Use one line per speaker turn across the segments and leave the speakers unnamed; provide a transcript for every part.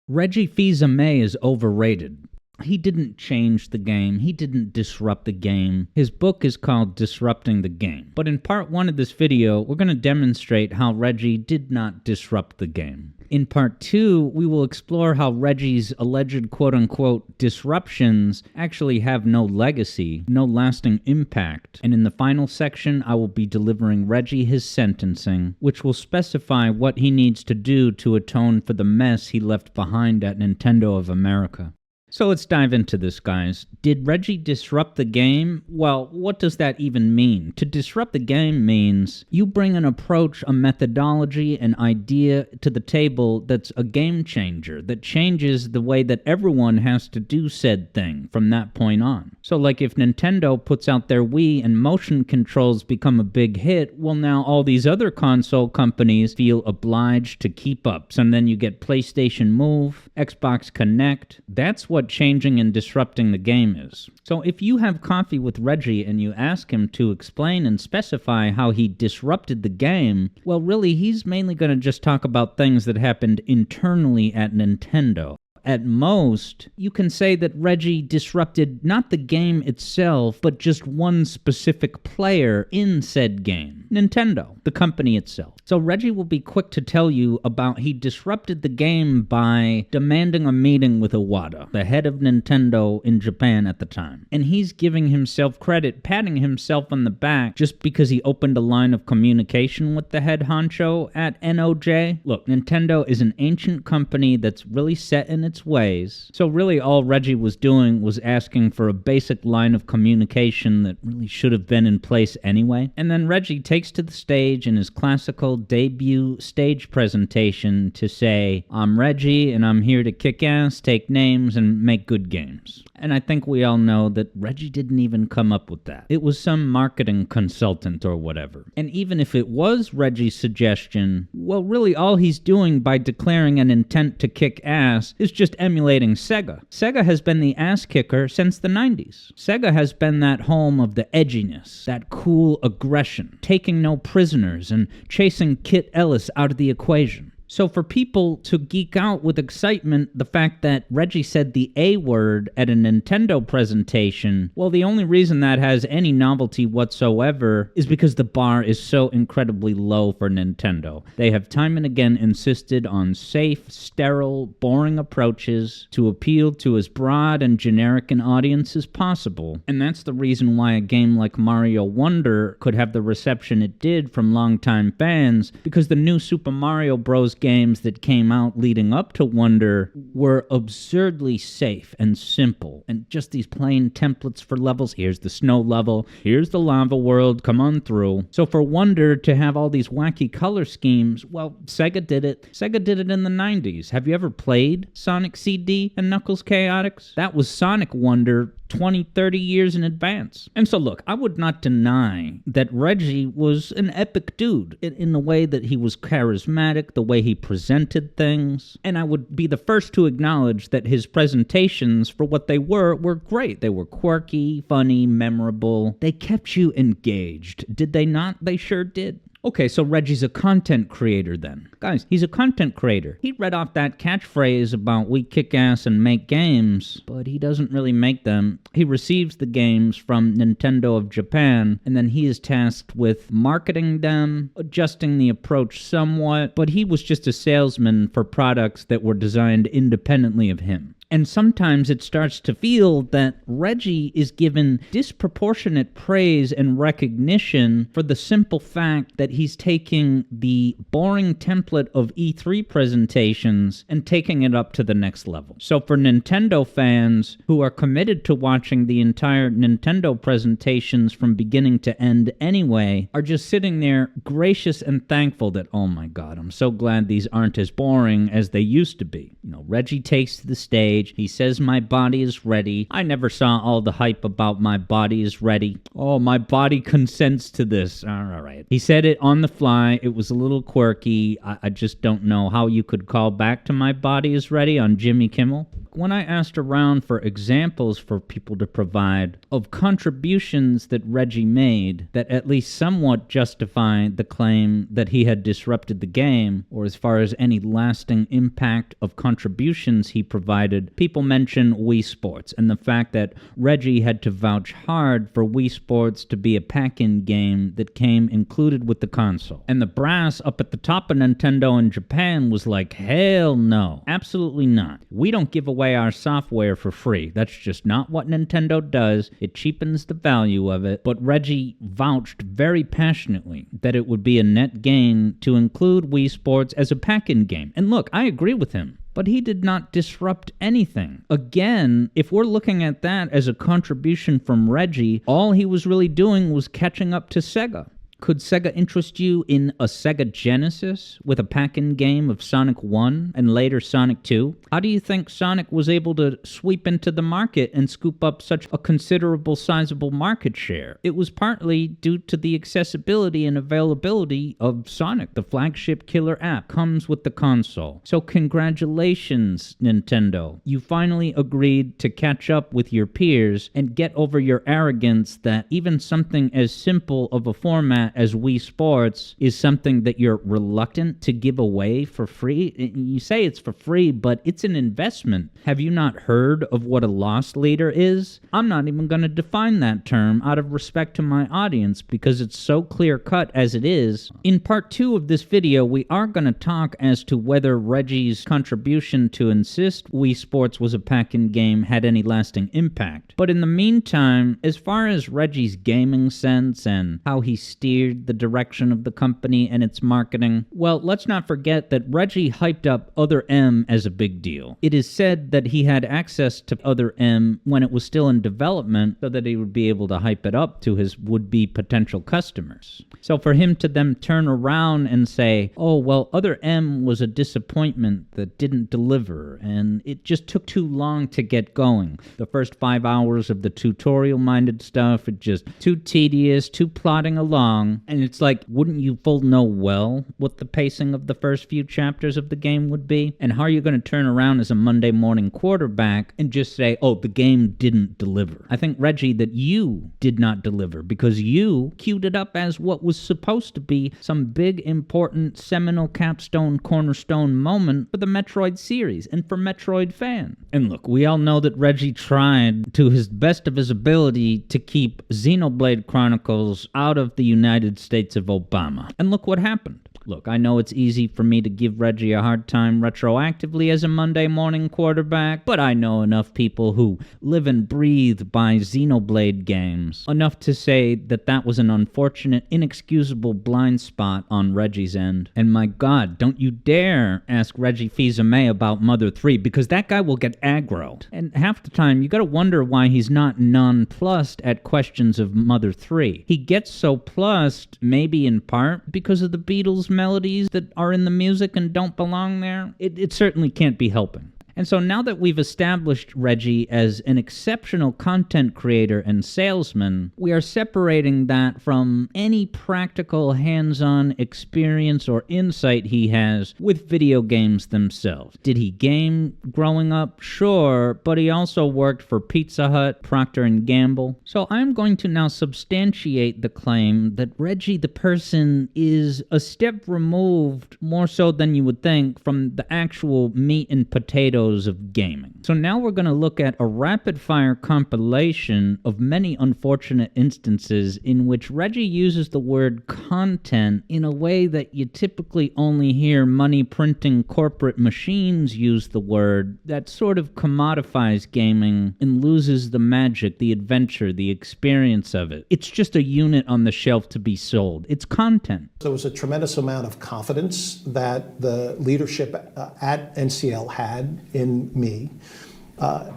Reggie Fils-Aimé is overrated. He didn't change the game. He didn't disrupt the game. His book is called Disrupting the Game. But in part 1 of this video, we're going to demonstrate how Reggie did not disrupt the game. In part 2, we will explore how Reggie's alleged quote-unquote disruptions actually have no legacy, no lasting impact. And in the final section, I will be delivering Reggie his sentencing, which will specify what he needs to do to atone for the mess he left behind at Nintendo of America. So let's dive into this, guys. Did Reggie disrupt the game? Well, what does that even mean? To disrupt the game means you bring an approach, a methodology, an idea to the table that's a game changer, that changes the way that everyone has to do said thing from that point on. So like if Nintendo puts out their Wii and motion controls become a big hit, well now all these other console companies feel obliged to keep up. So then you get PlayStation Move, Xbox Connect. That's what changing and disrupting the game is. So if you have coffee with Reggie and you ask him to explain and specify how he disrupted the game, well really he's mainly going to just talk about things that happened internally at Nintendo. At most, you can say that Reggie disrupted not the game itself, but just one specific player in said game. Nintendo, the company itself. So Reggie will be quick to tell you about he disrupted the game by demanding a meeting with Iwata, the head of Nintendo in Japan at the time. And he's giving himself credit, patting himself on the back just because he opened a line of communication with the head honcho at NOJ. Look, Nintendo is an ancient company that's really set in its ways. So really all Reggie was doing was asking for a basic line of communication that really should have been in place anyway. And then Reggie takes to the stage in his classical debut stage presentation to say, "I'm Reggie and I'm here to kick ass, take names, and make good games." And I think we all know that Reggie didn't even come up with that. It was some marketing consultant or whatever. And even if it was Reggie's suggestion, well really all he's doing by declaring an intent to kick ass is just emulating Sega. Sega has been the ass kicker since the 90s. Sega has been that home of the edginess, that cool aggression, taking no prisoners and chasing Kit Ellis out of the equation. So for people to geek out with excitement, the fact that Reggie said the A word at a Nintendo presentation, well, the only reason that has any novelty whatsoever is because the bar is so incredibly low for Nintendo. They have time and again insisted on safe, sterile, boring approaches to appeal to as broad and generic an audience as possible. And that's the reason why a game like Mario Wonder could have the reception it did from longtime fans, because the new Super Mario Bros. Games that came out leading up to Wonder were absurdly safe and simple, and just these plain templates for levels. Here's the snow level, here's the lava world, come on through. So for Wonder to have all these wacky color schemes, well, Sega did it. Sega did it in the 90s. Have you ever played Sonic CD and Knuckles Chaotix? That was Sonic Wonder 20, 30 years in advance. And so look, I would not deny that Reggie was an epic dude in the way that he was charismatic, the way he presented things. And I would be the first to acknowledge that his presentations, for what they were great. They were quirky, funny, memorable. They kept you engaged. Did they not? They sure did. Okay, so Reggie's a content creator then. Guys, he's a content creator. He read off that catchphrase about we kick ass and make games, but he doesn't really make them. He receives the games from Nintendo of Japan, and then he is tasked with marketing them, adjusting the approach somewhat, but he was just a salesman for products that were designed independently of him. And sometimes it starts to feel that Reggie is given disproportionate praise and recognition for the simple fact that he's taking the boring template of E3 presentations and taking it up to the next level. So for Nintendo fans who are committed to watching the entire Nintendo presentations from beginning to end anyway, are just sitting there gracious and thankful that, oh my god, I'm so glad these aren't as boring as they used to be. You know, Reggie takes to the stage. He says, "My body is ready." I never saw all the hype about "my body is ready." Oh, my body consents to this. All right. He said it on the fly. It was a little quirky. I just don't know how you could call back to "my body is ready" on Jimmy Kimmel. when I asked around for examples for people to provide of contributions that Reggie made that at least somewhat justify the claim that he had disrupted the game, or as far as any lasting impact of contributions he provided, people mention Wii Sports and the fact that Reggie had to vouch hard for Wii Sports to be a pack-in game that came included with the console. And the brass up at the top of Nintendo in Japan was like, hell no, absolutely not. We don't give away our software for free. That's just not what Nintendo does. It cheapens the value of it. But Reggie vouched very passionately that it would be a net gain to include Wii Sports as a pack-in game. And look, I agree with him. But he did not disrupt anything. Again, if we're looking at that as a contribution from Reggie, all he was really doing was catching up to Sega. Could Sega interest you in a Sega Genesis with a pack-in game of Sonic 1 and later Sonic 2? How do you think Sonic was able to sweep into the market and scoop up such a considerable sizable market share? It was partly due to the accessibility and availability of Sonic. The flagship killer app comes with the console. So congratulations, Nintendo. You finally agreed to catch up with your peers and get over your arrogance that even something as simple of a format as Wii Sports is something that you're reluctant to give away for free. You say it's for free, but it's an investment. Have you not heard of what a loss leader is? I'm not even going to define that term out of respect to my audience because it's so clear-cut as it is. In part 2 of this video, we are going to talk as to whether Reggie's contribution to insist Wii Sports was a pack-in game had any lasting impact. But in the meantime, as far as Reggie's gaming sense and how he steered the direction of the company and its marketing, well, let's not forget that Reggie hyped up Other M as a big deal. It is said that he had access to Other M when it was still in development so that he would be able to hype it up to his would-be potential customers. So for him to then turn around and say, oh, well, Other M was a disappointment that didn't deliver, and it just took too long to get going. The first 5 hours of the tutorial-minded stuff, it just too tedious, too plodding along. And it's like, wouldn't you full know well what the pacing of the first few chapters of the game would be? And how are you going to turn around as a Monday morning quarterback and just say, oh, the game didn't deliver? I think, Reggie, that you did not deliver because you queued it up as what was supposed to be some big, important, seminal capstone, cornerstone moment for the Metroid series and for Metroid fans. And look, we all know that Reggie tried to his best of his ability to keep Xenoblade Chronicles out of the United States of Obama. And look what happened. Look, I know it's easy for me to give Reggie a hard time retroactively as a Monday morning quarterback, but I know enough people who live and breathe by Xenoblade games, enough to say that that was an unfortunate, inexcusable blind spot on Reggie's end. And my God, don't you dare ask Reggie Fils-Aimé about Mother 3, because that guy will get aggro. And half the time, you gotta wonder why he's not nonplussed at questions of Mother 3. He gets so plussed, maybe in part, because of the Beatles' melodies that are in the music and don't belong there. It certainly can't be helping. And so now that we've established Reggie as an exceptional content creator and salesman, we are separating that from any practical hands-on experience or insight he has with video games themselves. Did he game growing up? Sure, but he also worked for Pizza Hut, Procter & Gamble. So I'm going to now substantiate the claim that Reggie the person is a step removed, more so than you would think, from the actual meat and potatoes of gaming. So now we're going to look at a rapid-fire compilation of many unfortunate instances in which Reggie uses the word content in a way that you typically only hear money-printing corporate machines use the word, that sort of commodifies gaming and loses the magic, the adventure, the experience of it. It's just a unit on the shelf to be sold. It's content.
There was a tremendous amount of confidence that the leadership at NCL had in me.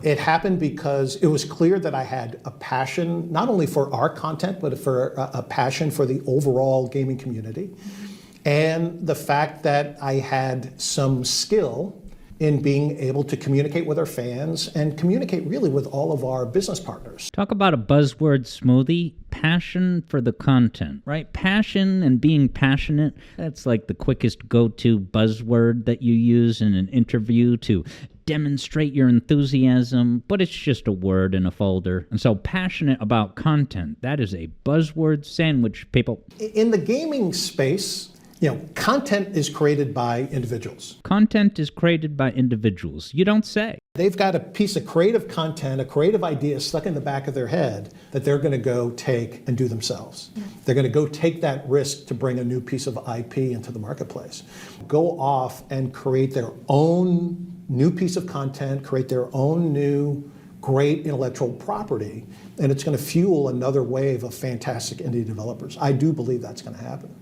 It happened because it was clear that I had a passion, not only for our content, but for a passion for the overall gaming community. And the fact that I had some skill in being able to communicate with our fans and communicate really with all of our business partners.
Talk about a buzzword smoothie. Passion for the content, right? Passion and being passionate, that's like the quickest go-to buzzword that you use in an interview to demonstrate your enthusiasm, but it's just a word in a folder. And so passionate about content, that is a buzzword sandwich, people.
In the gaming space, content is created by individuals.
Content is created by individuals. You don't say.
They've got a piece of creative content, a creative idea stuck in the back of their head that they're going to go take and do themselves. They're going to go take that risk to bring a new piece of IP into the marketplace. Go off and create their own new piece of content, create their own new great intellectual property, and it's going to fuel another wave of fantastic indie developers. I do believe that's going to happen.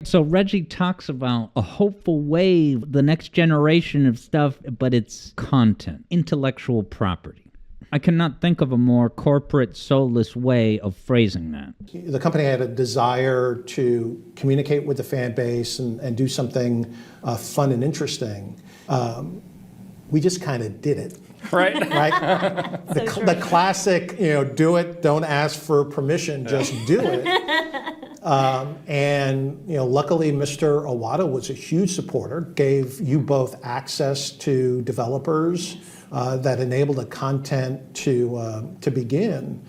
So Reggie talks about a hopeful wave, the next generation of stuff, but it's content, intellectual property. I cannot think of a more corporate, soulless way of phrasing that.
The company had a desire to communicate with the fan base and do something fun and interesting. We just kind of did it.
Right.
The classic, do it, don't ask for permission, just do it. Luckily, Mr. Iwata was a huge supporter, gave you both access to developers that enabled the content to begin.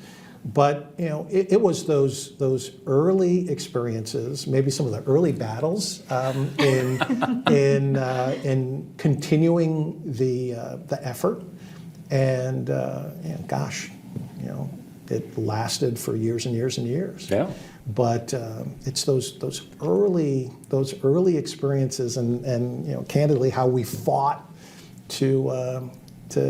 But it was those early experiences, maybe some of the early battles in continuing the effort, and it lasted for years and years and years.
Yeah.
But it's those early experiences and candidly how we fought to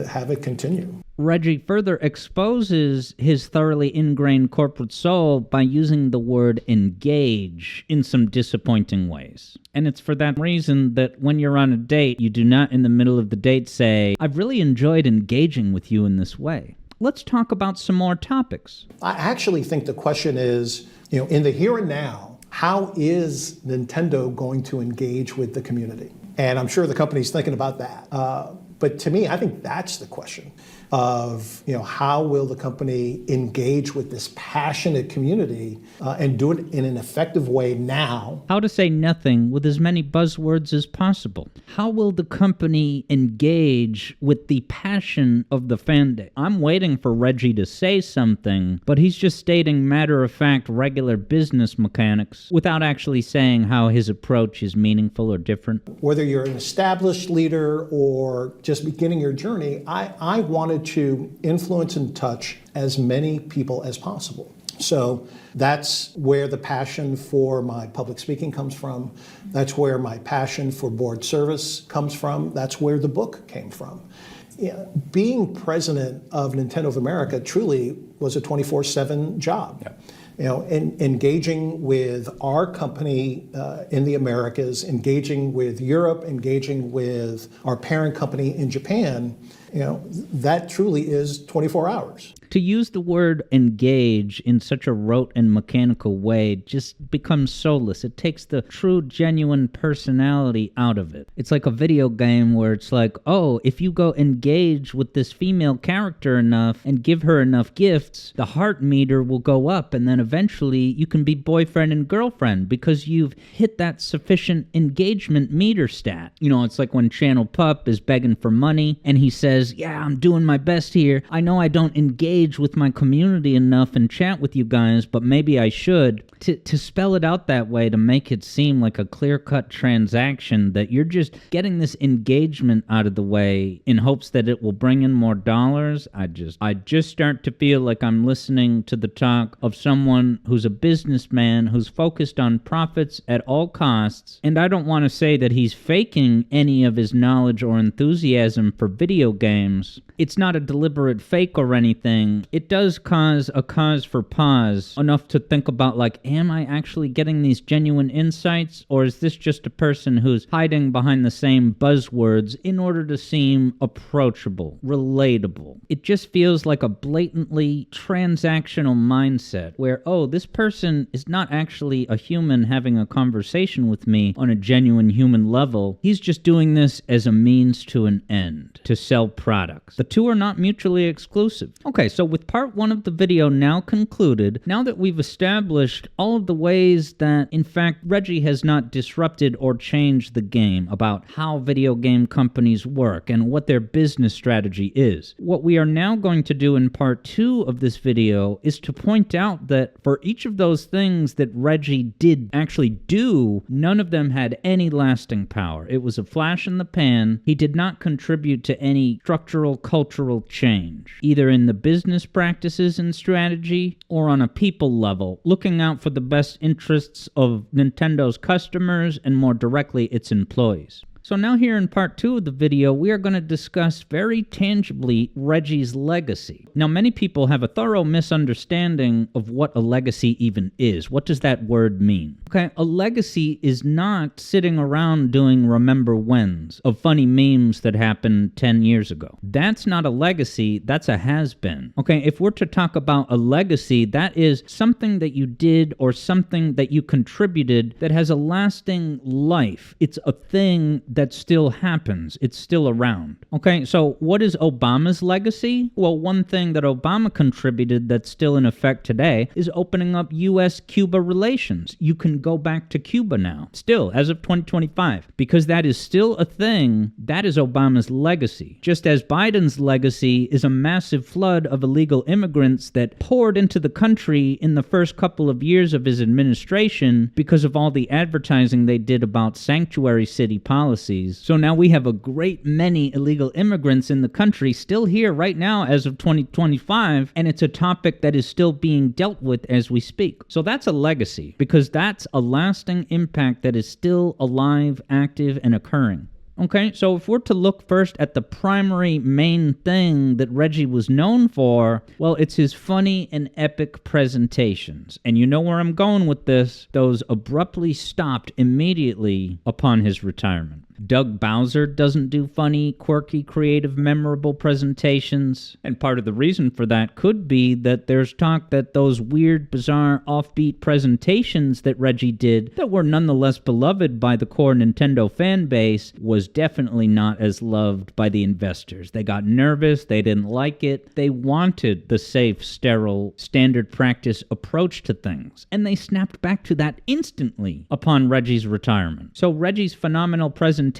have it continue.
Reggie further exposes his thoroughly ingrained corporate soul by using the word engage in some disappointing ways. And it's for that reason that when you're on a date, you do not in the middle of the date say, "I've really enjoyed engaging with you in this way. Let's talk about some more topics."
I actually think the question is, in the here and now, how is Nintendo going to engage with the community? And I'm sure the company's thinking about that. But to me, I think that's the question of, how will the company engage with this passionate community and do it in an effective way now?
How to say nothing with as many buzzwords as possible. How will the company engage with the passion of the fan day? I'm waiting for Reggie to say something, but he's just stating matter-of-fact regular business mechanics without actually saying how his approach is meaningful or different.
Whether you're an established leader or just beginning your journey, I wanted to influence and touch as many people as possible. So that's where the passion for my public speaking comes from. That's where my passion for board service comes from. That's where the book came from. Being president of Nintendo of America truly was a 24/7 job. Yeah. Engaging with our company in the Americas, engaging with Europe, engaging with our parent company in Japan, that truly is 24 hours.
To use the word engage in such a rote and mechanical way just becomes soulless. It takes the true, genuine personality out of it. It's like a video game where it's like, oh, if you go engage with this female character enough and give her enough gifts, the heart meter will go up, and then eventually you can be boyfriend and girlfriend because you've hit that sufficient engagement meter stat. It's like when Channel Pup is begging for money and he says, yeah, I'm doing my best here. I know I don't engage with my community enough and chat with you guys, but maybe I should. To spell it out that way, to make it seem like a clear-cut transaction that you're just getting this engagement out of the way in hopes that it will bring in more dollars, I just start to feel like I'm listening to the talk of someone who's a businessman who's focused on profits at all costs, and I don't want to say that he's faking any of his knowledge or enthusiasm for video games. It's not a deliberate fake or anything. It does cause a cause for pause, enough to think about, like, am I actually getting these genuine insights, or is this just a person who's hiding behind the same buzzwords in order to seem approachable, relatable? It just feels like a blatantly transactional mindset where, oh, this person is not actually a human having a conversation with me on a genuine human level. He's just doing this as a means to an end, to sell products. The two are not mutually exclusive. Okay, so with part one of the video now concluded, now that we've established all of the ways that, in fact, Reggie has not disrupted or changed the game about how video game companies work and what their business strategy is, what we are now going to do in part two of this video is to point out that for each of those things that Reggie did actually do, none of them had any lasting power. It was a flash in the pan. He did not contribute to any structural, cultural change, either in the business practices and strategy or on a people level, looking out for the best interests of Nintendo's customers and more directly its employees. So now here in part two of the video, we are going to discuss very tangibly Reggie's legacy. Now, many people have a thorough misunderstanding of what a legacy even is. What does that word mean? Okay, a legacy is not sitting around doing remember whens of funny memes that happened 10 years ago. That's not a legacy, that's a has-been. Okay, if we're to talk about a legacy, that is something that you did or something that you contributed that has a lasting life. It's a thing that still happens. It's still around. Okay, so what is Obama's legacy? Well, one thing that Obama contributed that's still in effect today is opening up U.S.-Cuba relations. You can go back to Cuba now, still, as of 2025. Because that is still a thing, that is Obama's legacy. Just as Biden's legacy is a massive flood of illegal immigrants that poured into the country in the first couple of years of his administration because of all the advertising they did about sanctuary city policies. So now we have a great many illegal immigrants in the country still here right now as of 2025, and it's a topic that is still being dealt with as we speak. So that's a legacy, because that's a lasting impact that is still alive, active, and occurring. Okay, so if we're to look first at the primary main thing that Reggie was known for, well, it's his funny and epic presentations. And you know where I'm going with this. Those abruptly stopped immediately upon his retirement. Doug Bowser doesn't do funny, quirky, creative, memorable presentations. And part of the reason for that could be that there's talk that those weird, bizarre, offbeat presentations that Reggie did that were nonetheless beloved by the core Nintendo fan base was definitely not as loved by the investors. They got nervous, they didn't like it, they wanted the safe, sterile, standard practice approach to things. And they snapped back to that instantly upon Reggie's retirement. So Reggie's phenomenal presentations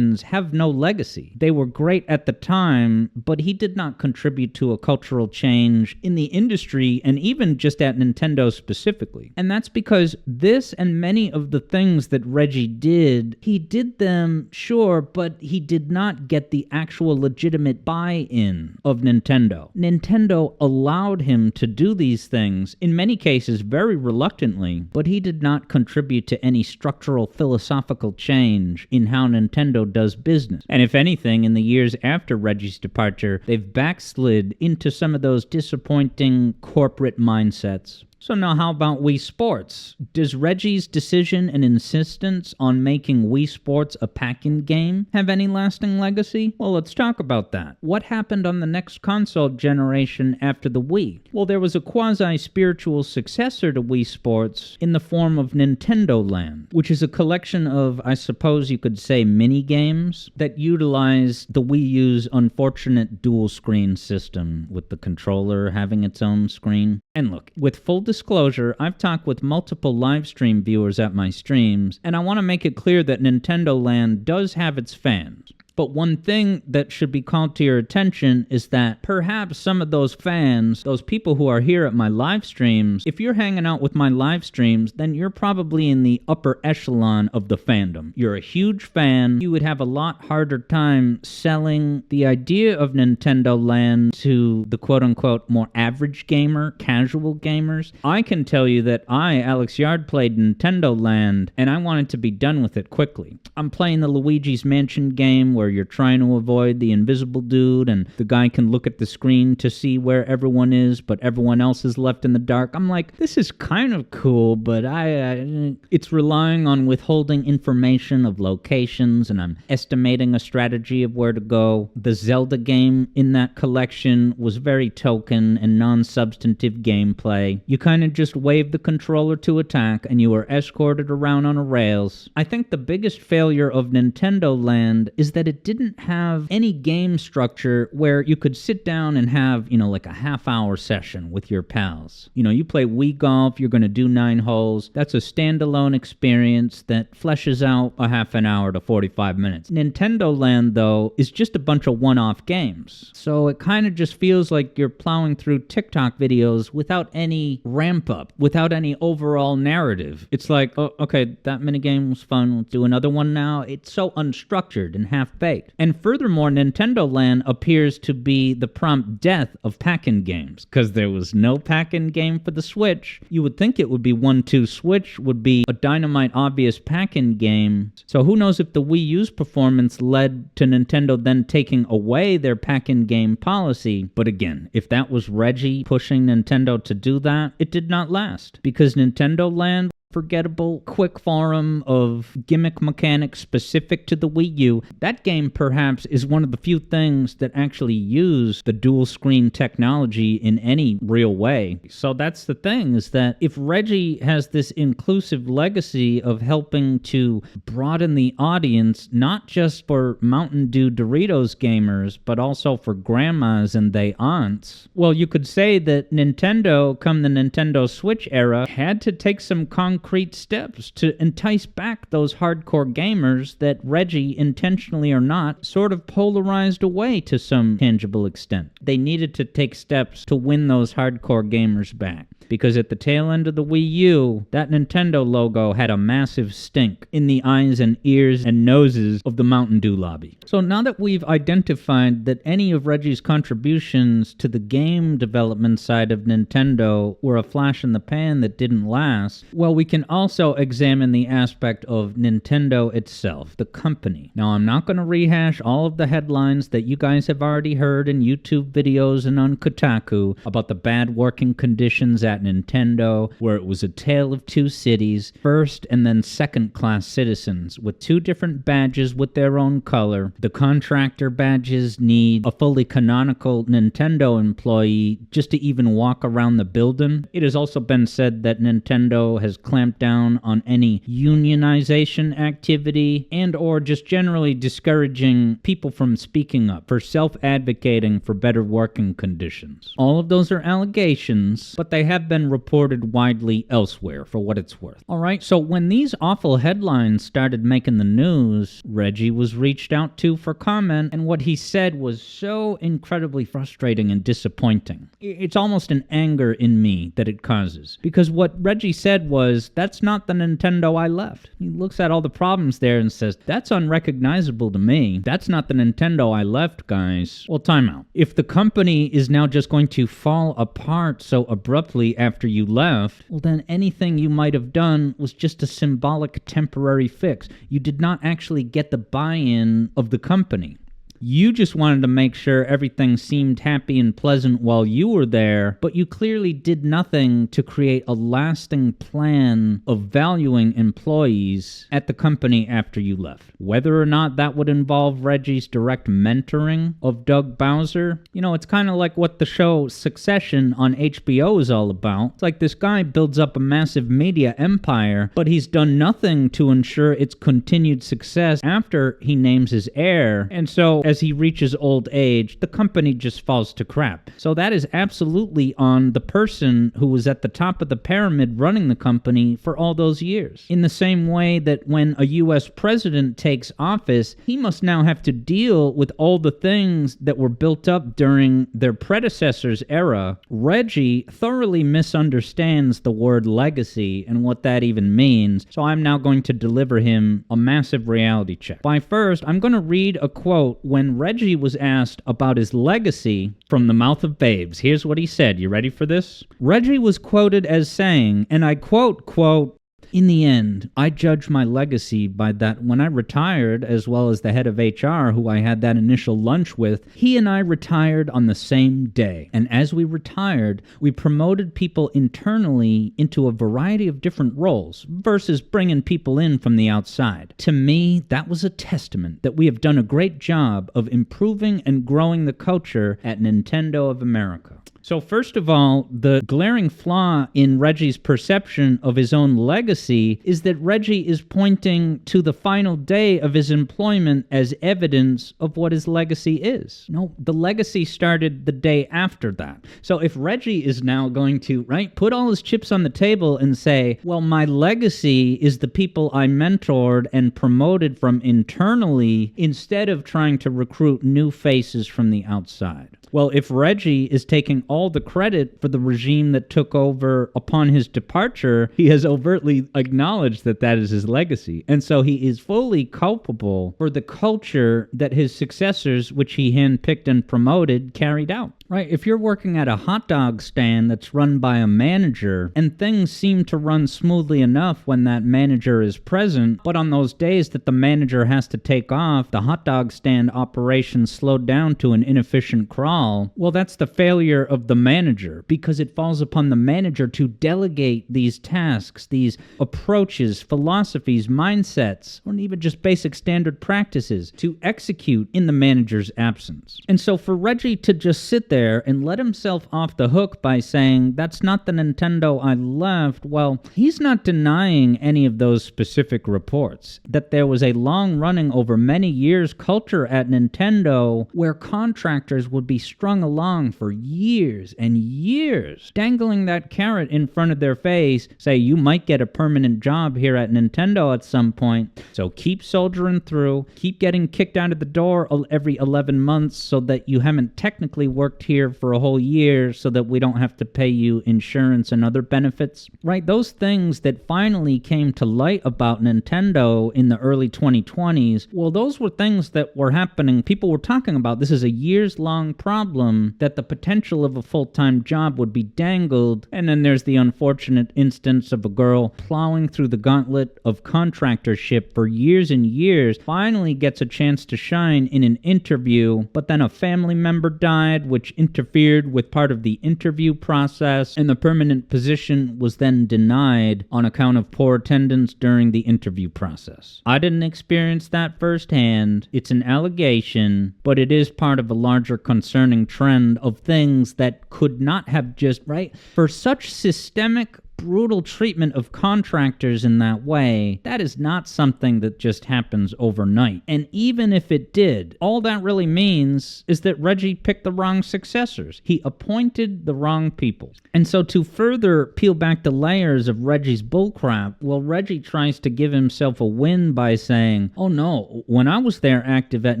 have no legacy. They were great at the time, but he did not contribute to a cultural change in the industry and even just at Nintendo specifically. And that's because this and many of the things that Reggie did, he did them, sure, but he did not get the actual legitimate buy-in of Nintendo. Nintendo allowed him to do these things, in many cases very reluctantly, but he did not contribute to any structural philosophical change in how Nintendo does business. And if anything, in the years after Reggie's departure, they've backslid into some of those disappointing corporate mindsets. So now how about Wii Sports? Does Reggie's decision and insistence on making Wii Sports a pack-in game have any lasting legacy? Well, let's talk about that. What happened on the next console generation after the Wii? Well, there was a quasi-spiritual successor to Wii Sports in the form of Nintendo Land, which is a collection of, I suppose you could say, mini-games that utilize the Wii U's unfortunate dual-screen system, with the controller having its own screen. And look, with full disclosure, I've talked with multiple live stream viewers at my streams, and I want to make it clear that Nintendo Land does have its fans. But one thing that should be called to your attention is that perhaps some of those fans, those people who are here at my live streams, if you're hanging out with my live streams, then you're probably in the upper echelon of the fandom. You're a huge fan. You would have a lot harder time selling the idea of Nintendo Land to the quote-unquote more average gamer, casual gamers. I can tell you that I, Alex Yard, played Nintendo Land, and I wanted to be done with it quickly. I'm playing the Luigi's Mansion game where you're trying to avoid the invisible dude and the guy can look at the screen to see where everyone is, but everyone else is left in the dark. I'm like, this is kind of cool, but it's relying on withholding information of locations, and I'm estimating a strategy of where to go. The Zelda game in that collection was very token and non-substantive gameplay. You kind of just wave the controller to attack and you are escorted around on a rails. I think the biggest failure of Nintendo Land is that it it didn't have any game structure where you could sit down and have, like a half-hour session with your pals. You play Wii Golf, you're going to do 9 holes. That's a standalone experience that fleshes out a half an hour to 45 minutes. Nintendo Land, though, is just a bunch of one-off games. So it kind of just feels like you're plowing through TikTok videos without any ramp-up, without any overall narrative. It's like, oh, okay, that minigame was fun, let's do another one now. It's so unstructured and half-baked. And furthermore, Nintendo Land appears to be the prompt death of pack-in games, because there was no pack-in game for the Switch. You would think it would be 1-2 Switch would be a dynamite obvious pack-in game. So who knows if the Wii U's performance led to Nintendo then taking away their pack-in game policy. But again, if that was Reggie pushing Nintendo to do that, it did not last, because Nintendo Land, forgettable quick forum of gimmick mechanics specific to the Wii U. That game perhaps is one of the few things that actually use the dual screen technology in any real way. So that's the thing, is that if Reggie has this inclusive legacy of helping to broaden the audience, not just for Mountain Dew Doritos gamers, but also for grandmas and they aunts, well, you could say that Nintendo, come the Nintendo Switch era, had to take some concrete steps to entice back those hardcore gamers that Reggie, intentionally or not, sort of polarized away to some tangible extent. They needed to take steps to win those hardcore gamers back, because at the tail end of the Wii U, that Nintendo logo had a massive stink in the eyes and ears and noses of the Mountain Dew lobby. So now that we've identified that any of Reggie's contributions to the game development side of Nintendo were a flash in the pan that didn't last, well, we can also examine the aspect of Nintendo itself, the company. Now, I'm not going to rehash all of the headlines that you guys have already heard in YouTube videos and on Kotaku about the bad working conditions at Nintendo, where it was a tale of two cities, first and then second-class citizens, with two different badges with their own color. The contractor badges need a fully canonical Nintendo employee just to even walk around the building. It has also been said that Nintendo has clamped down on any unionization activity and or just generally discouraging people from speaking up, for self-advocating for better working conditions. All of those are allegations, but they have been reported widely elsewhere, for what it's worth. Alright, so when these awful headlines started making the news, Reggie was reached out to for comment, and what he said was so incredibly frustrating and disappointing. It's almost an anger in me that it causes, because what Reggie said was, that's not the Nintendo I left. He looks at all the problems there and says, that's unrecognizable to me. That's not the Nintendo I left, guys. Well, time out. If the company is now just going to fall apart so abruptly after you left, well, then anything you might have done was just a symbolic temporary fix. You did not actually get the buy-in of the company. You just wanted to make sure everything seemed happy and pleasant while you were there, but you clearly did nothing to create a lasting plan of valuing employees at the company after you left. Whether or not that would involve Reggie's direct mentoring of Doug Bowser, it's kind of like what the show Succession on HBO is all about. It's like this guy builds up a massive media empire, but he's done nothing to ensure its continued success after he names his heir, and so as he reaches old age, the company just falls to crap. So that is absolutely on the person who was at the top of the pyramid running the company for all those years. In the same way that when a U.S. president takes office, he must now have to deal with all the things that were built up during their predecessor's era. Reggie thoroughly misunderstands the word legacy and what that even means, so I'm now going to deliver him a massive reality check. By first, I'm going to read a quote when Reggie was asked about his legacy from the mouth of babes. Here's what he said. You ready for this? Reggie was quoted as saying, and I quote, "In the end, I judge my legacy by that when I retired, as well as the head of HR who I had that initial lunch with, he and I retired on the same day. And as we retired, we promoted people internally into a variety of different roles versus bringing people in from the outside. To me, that was a testament that we have done a great job of improving and growing the culture at Nintendo of America." So first of all, the glaring flaw in Reggie's perception of his own legacy is that Reggie is pointing to the final day of his employment as evidence of what his legacy is. No, the legacy started the day after that. So if Reggie is now going to, right, put all his chips on the table and say, well, my legacy is the people I mentored and promoted from internally instead of trying to recruit new faces from the outside. Well, if Reggie is taking all the credit for the regime that took over upon his departure, he has overtly acknowledged that that is his legacy. And so he is fully culpable for the culture that his successors, which he handpicked and promoted, carried out. Right, if you're working at a hot dog stand that's run by a manager, and things seem to run smoothly enough when that manager is present, but on those days that the manager has to take off, the hot dog stand operation slowed down to an inefficient crawl, well, that's the failure of the manager, because it falls upon the manager to delegate these tasks, these approaches, philosophies, mindsets, or even just basic standard practices to execute in the manager's absence. And so for Reggie to just sit there and let himself off the hook by saying, that's not the Nintendo I left, well, he's not denying any of those specific reports. That there was a long-running, over many years, culture at Nintendo where contractors would be strung along for years and years, dangling that carrot in front of their face, say, you might get a permanent job here at Nintendo at some point, so keep soldiering through, keep getting kicked out of the door every 11 months so that you haven't technically worked here for a whole year so that we don't have to pay you insurance and other benefits, right? Those things that finally came to light about Nintendo in the early 2020s, well, those were things that were happening. People were talking about this is a years-long problem, that the potential of a full-time job would be dangled, and then there's the unfortunate instance of a girl plowing through the gauntlet of contractorship for years and years, finally gets a chance to shine in an interview, but then a family member died, which interfered with part of the interview process, and the permanent position was then denied on account of poor attendance during the interview process. I didn't experience that firsthand. It's an allegation, but it is part of a larger concerning trend of things that could not have just, right? For such systemic brutal treatment of contractors in that way, that is not something that just happens overnight. And even if it did, all that really means is that Reggie picked the wrong successors. He appointed the wrong people. And so to further peel back the layers of Reggie's bullcrap, well, Reggie tries to give himself a win by saying, oh no, when I was there active at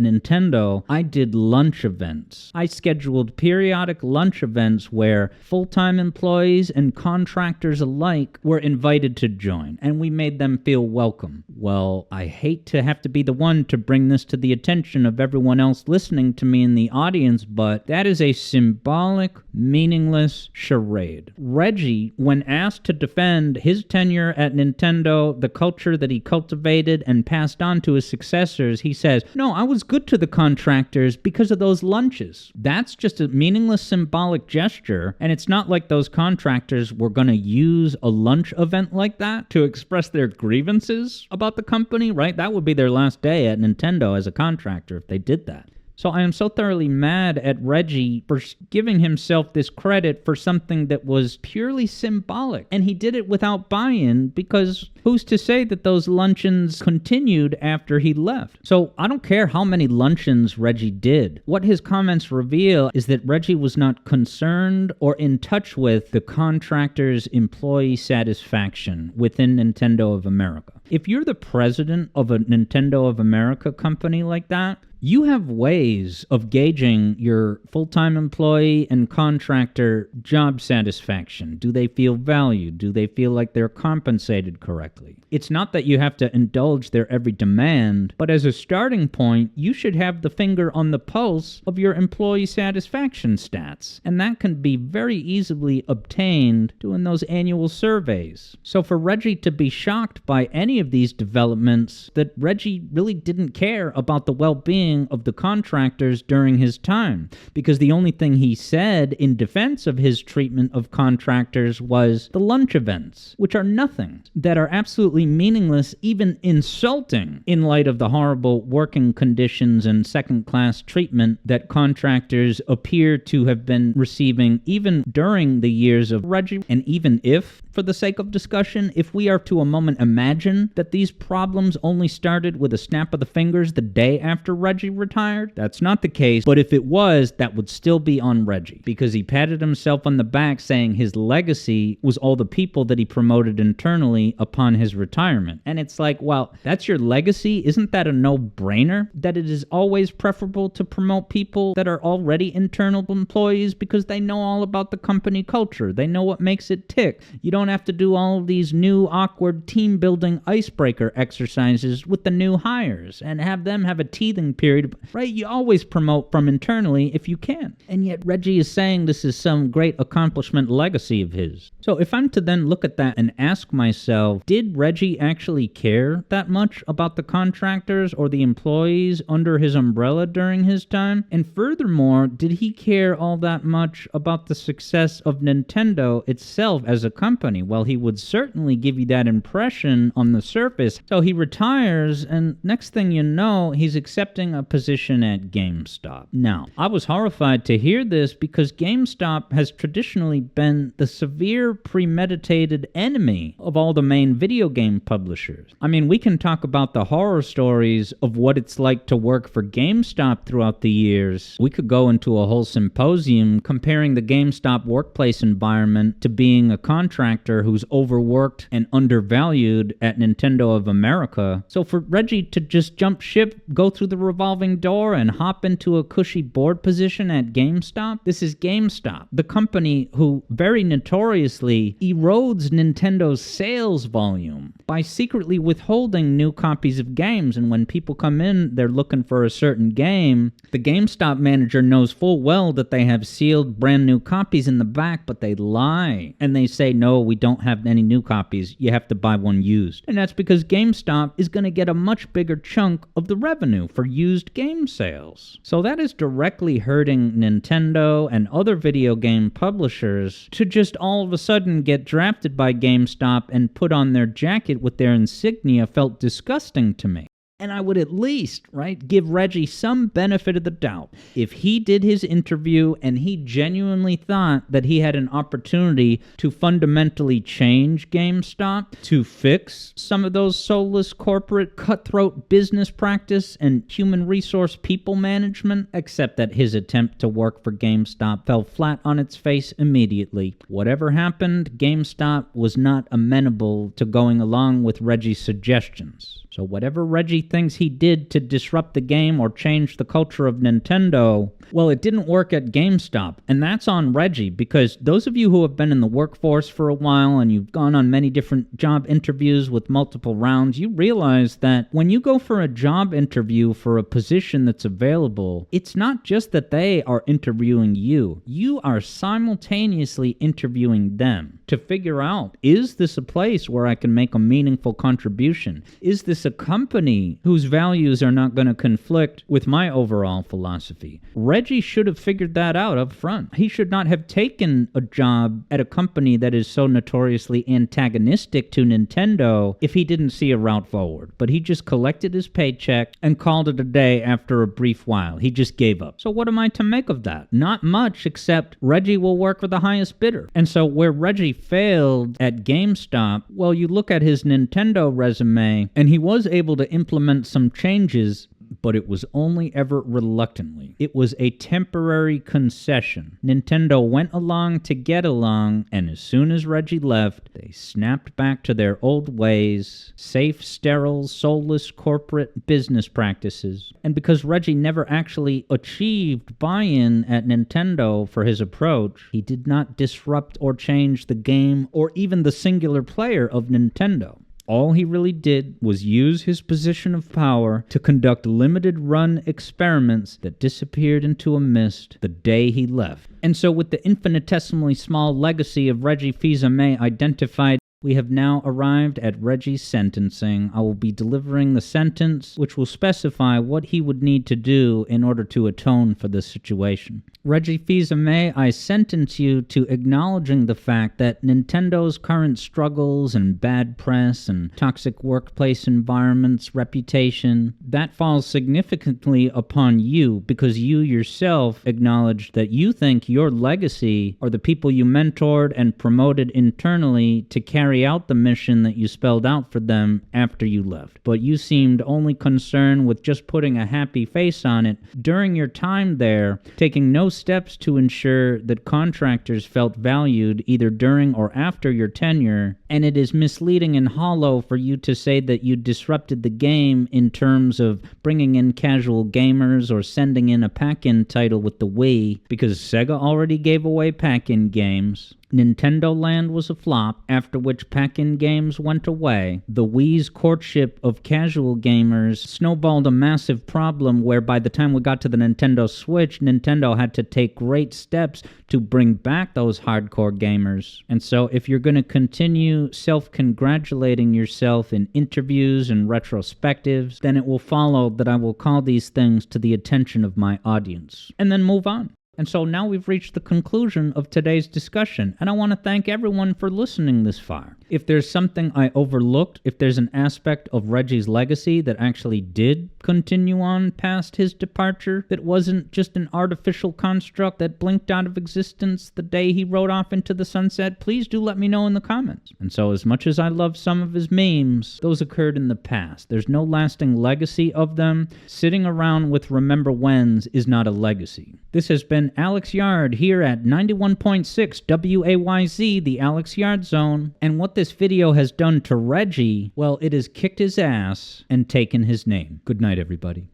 Nintendo, I did lunch events. I scheduled periodic lunch events where full-time employees and contractors alike were invited to join, and we made them feel welcome. Well, I hate to have to be the one to bring this to the attention of everyone else listening to me in the audience, but that is a symbolic, meaningless charade. Reggie, when asked to defend his tenure at Nintendo, the culture that he cultivated and passed on to his successors, he says, no, I was good to the contractors because of those lunches. That's just a meaningless symbolic gesture, and it's not like those contractors were going to use a lunch event like that to express their grievances about the company, right? That would be their last day at Nintendo as a contractor if they did that. So I am so thoroughly mad at Reggie for giving himself this credit for something that was purely symbolic. And he did it without buy-in, because who's to say that those luncheons continued after he left? So I don't care how many luncheons Reggie did. What his comments reveal is that Reggie was not concerned or in touch with the contractor's employee satisfaction within Nintendo of America. If you're the president of a Nintendo of America company like that, you have ways of gauging your full-time employee and contractor job satisfaction. Do they feel valued? Do they feel like they're compensated correctly? It's not that you have to indulge their every demand, but as a starting point, you should have the finger on the pulse of your employee satisfaction stats. And that can be very easily obtained doing those annual surveys. So for Reggie to be shocked by any of these developments that Reggie really didn't care about the well-being of the contractors during his time, because the only thing he said in defense of his treatment of contractors was the lunch events, which are nothing, that are absolutely meaningless, even insulting, in light of the horrible working conditions and second-class treatment that contractors appear to have been receiving even during the years of Reggie. And even if, for the sake of discussion, if we are to a moment imagine that these problems only started with a snap of the fingers the day after Reggie retired, that's not the case. But if it was, that would still be on Reggie, because he patted himself on the back saying his legacy was all the people that he promoted internally upon his retirement. And it's like, well, that's your legacy? Isn't that a no-brainer? That it is always preferable to promote people that are already internal employees because they know all about the company culture. They know what makes it tick. You don't have to do all of these new awkward team-building icebreaker exercises with the new hires and have them have a teething period, right? You always promote from internally if you can. And yet Reggie is saying this is some great accomplishment legacy of his. So if I'm to then look at that and ask myself, did Reggie actually care that much about the contractors or the employees under his umbrella during his time? And furthermore, did he care all that much about the success of Nintendo itself as a company? Well, he would certainly give you that impression on the surface. So he retires, and next thing you know, he's accepting a position at GameStop. Now, I was horrified to hear this because GameStop has traditionally been the severe premeditated enemy of all the main video game publishers. I mean, we can talk about the horror stories of what it's like to work for GameStop throughout the years. We could go into a whole symposium comparing the GameStop workplace environment to being a contractor who's overworked and undervalued at Nintendo of America. So for Reggie to just jump ship, go through the revolving door, and hop into a cushy board position at GameStop, this is GameStop, the company who very notoriously erodes Nintendo's sales volume by secretly withholding new copies of games. And when people come in, they're looking for a certain game, the GameStop manager knows full well that they have sealed brand new copies in the back, but they lie. And they say, no, we don't have any new copies. You have to buy one used. And that's because GameStop is going to get a much bigger chunk of the revenue for used game sales. So that is directly hurting Nintendo and other video game publishers to just all of a sudden get drafted by GameStop and put on their jacket with their insignia felt disgusting to me. And I would at least, right, give Reggie some benefit of the doubt. If he did his interview and he genuinely thought that he had an opportunity to fundamentally change GameStop, to fix some of those soulless corporate cutthroat business practice and human resource people management, except that his attempt to work for GameStop fell flat on its face immediately. Whatever happened, GameStop was not amenable to going along with Reggie's suggestions. So whatever Reggie thinks he did to disrupt the game or change the culture of Nintendo, well, it didn't work at GameStop. And that's on Reggie, because those of you who have been in the workforce for a while and you've gone on many different job interviews with multiple rounds, you realize that when you go for a job interview for a position that's available, it's not just that they are interviewing you. You are simultaneously interviewing them to figure out, is this a place where I can make a meaningful contribution? Is this a company whose values are not going to conflict with my overall philosophy? Reggie should have figured that out up front. He should not have taken a job at a company that is so notoriously antagonistic to Nintendo if he didn't see a route forward. But he just collected his paycheck and called it a day after a brief while. He just gave up. So what am I to make of that? Not much, except Reggie will work for the highest bidder. And so where Reggie failed at GameStop, well, you look at his Nintendo resume, and he was able to implement some changes, but it was only ever reluctantly. It was a temporary concession. Nintendo went along to get along, and as soon as Reggie left, they snapped back to their old ways, safe, sterile, soulless corporate business practices. And because Reggie never actually achieved buy-in at Nintendo for his approach, he did not disrupt or change the game or even the singular player of Nintendo. All he really did was use his position of power to conduct limited-run experiments that disappeared into a mist the day he left. And so with the infinitesimally small legacy of Reggie Fils-Aimé identified We have now arrived at Reggie's sentencing. I will be delivering the sentence, which will specify what he would need to do in order to atone for this situation. Reggie Fils-Aimé, I sentence you to acknowledging the fact that Nintendo's current struggles and bad press and toxic workplace environments, reputation, that falls significantly upon you because you yourself acknowledged that you think your legacy are the people you mentored and promoted internally to carry out the mission that you spelled out for them after you left. But you seemed only concerned with just putting a happy face on it during your time there, taking no steps to ensure that contractors felt valued either during or after your tenure, and it is misleading and hollow for you to say that you disrupted the game in terms of bringing in casual gamers or sending in a pack-in title with the Wii, because Sega already gave away pack-in games. Nintendo Land was a flop, after which pack-in games went away. The Wii's courtship of casual gamers snowballed a massive problem where by the time we got to the Nintendo Switch, Nintendo had to take great steps to bring back those hardcore gamers. And so if you're going to continue self-congratulating yourself in interviews and retrospectives, then it will follow that I will call these things to the attention of my audience. And then move on. And so now we've reached the conclusion of today's discussion, and I want to thank everyone for listening this far. If there's something I overlooked, if there's an aspect of Reggie's legacy that actually did continue on past his departure, that wasn't just an artificial construct that blinked out of existence the day he rode off into the sunset, please do let me know in the comments. And so as much as I love some of his memes, those occurred in the past. There's no lasting legacy of them. Sitting around with remember whens is not a legacy. This has been Alex Yard here at 91.6 WAYZ, the Alex Yard Zone. And what this video has done to Reggie, well, it has kicked his ass and taken his name. Good night, everybody.